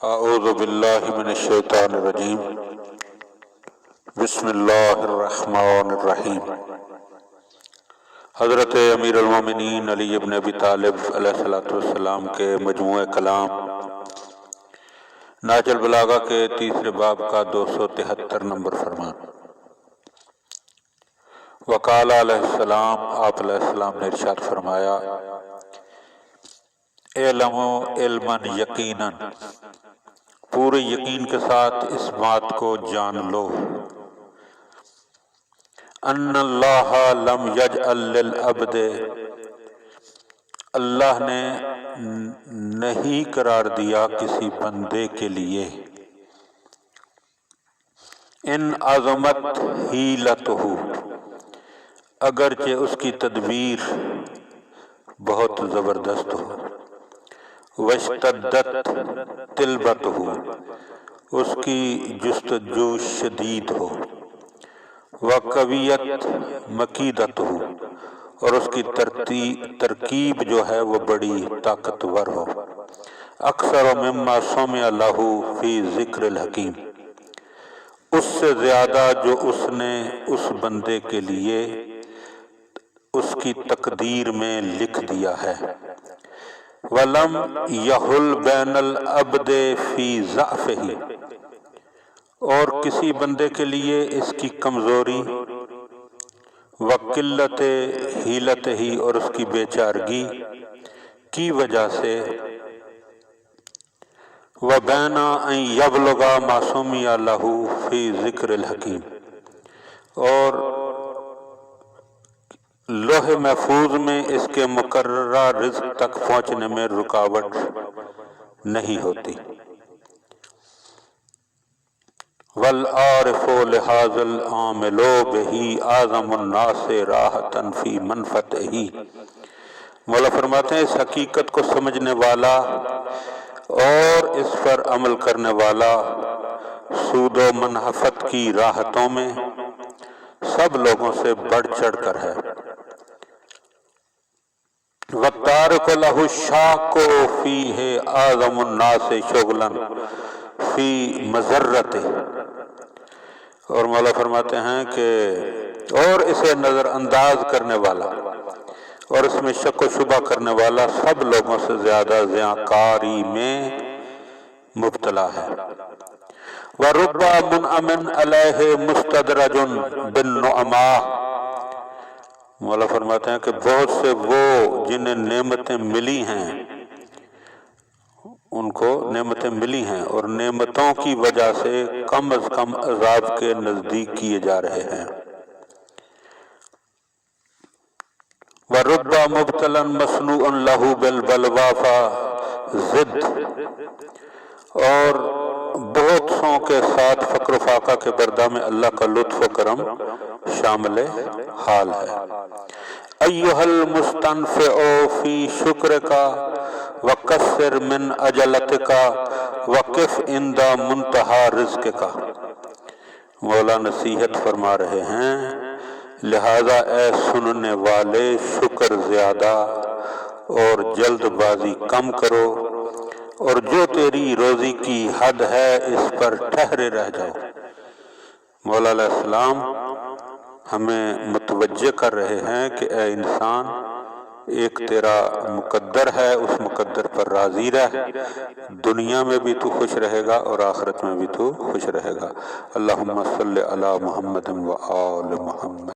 اعوذ باللہ من الشیطان الرجیم بسم اللہ الرحمن الرحیم۔ حضرت امیر المومنین علی بن ابی طالب علیہ السلام کے مجموعہ کلام نہج البلاغہ کے تیسرے باب کا 273 نمبر فرمان۔ وقال علیہ السلام، آپ علیہ السلام نے ارشاد فرمایا، اعلموا علما یقینا، پورے یقین کے ساتھ اس بات کو جان لو، ان اللہ لم یجعل للعبد، اللہ نے نہیں قرار دیا کسی بندے کے لیے، ان عظمت حیلتہ، اگرچہ اس کی تدبیر بہت زبردست ہو، واشتدت طلبتہ، اس کی جستجو شدید ہو، وقویت مکیدتہ، اور اس کی ترکیب جو ہے وہ بڑی طاقتور ہو، اکثر مما سمع لہ فی ذکر الحکیم، اس سے زیادہ جو اس نے اس بندے کے لیے اس کی تقدیر میں لکھ دیا ہے، وَلَمْ يَحُلْ بَيْنَ الْعَبْدِ فِي ضَعْفِهِ، اور کسی بندے کے لیے اس کی کمزوری، وَقِلَّتِ حِیلَتِهِ، اور اس کی بے چارگی کی وجہ سے، وَبَيْنَ أَنْ يَبْلُغَ مَا سُمِعَ لَهُ فِي ذِكْرِ الْحَكِيمِ، اور لوح محفوظ میں اس کے مقررہ رزق تک پہنچنے میں رکاوٹ نہیں ہوتی۔ وَالْعَارِفُ لِهَذَا الْعَامِلُ بِهِ أَعْظَمُ النَّاسِ رَاحَةً فِي مَنْفَعَتِهِ، مولا فرماتے ہیں اس حقیقت کو سمجھنے والا اور اس پر عمل کرنے والا سود و منفعت کی راحتوں میں سب لوگوں سے بڑھ چڑھ کر ہے۔ وَالتَّارِكُ لَهُ الشَّاقُ فِيهِ أَعْظَمُ النَّاسِ شُغْلًا فِي مَضَرَّتِهِ، اور مولا فرماتے ہیں کہ اور اسے نظر انداز کرنے والا اور اس میں شک و شبہ کرنے والا سب لوگوں سے زیادہ زیانکاری میں مبتلا ہے۔ وَرُبَّ مُنْعَمٍ عَلَيْهِ مُسْتَدْرَجٌ بِالنُّعْمَاءِ، مولا فرماتے ہیں کہ بہت سے وہ جنہیں نعمتیں ملی ہیں، ان کو نعمتیں ملی ہیں اور نعمتوں کی وجہ سے کم از کم عذاب کے نزدیک کیے جا رہے ہیں۔ وَرُبَّ مُبْتَلًا مَصْنُوعًا لَهُ بِالْبَلْوَىٰ فَزِدْ، اور بہت سوں کے ساتھ فقر و فاقہ کے بردہ میں اللہ کا لطف و کرم شامل حال ہے۔ ایھا المستنفع فی شکرک وقصر من عجلتک وقف عند منتہی رزقک، مولا نصیحت فرما رہے ہیں، لہذا اے سننے والے شکر زیادہ اور جلد بازی کم کرو، اور جو تیری روزی کی حد ہے اس پر ٹھہرے رہ جاؤ۔ مولا علیہ السلام ہمیں متوجہ کر رہے ہیں کہ اے انسان، ایک تیرا مقدر ہے، اس مقدر پر راضی رہ، دنیا میں بھی تو خوش رہے گا اور آخرت میں بھی تو خوش رہے گا۔ اللہم صلی علی محمد و آل محمد۔